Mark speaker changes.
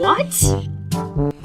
Speaker 1: What?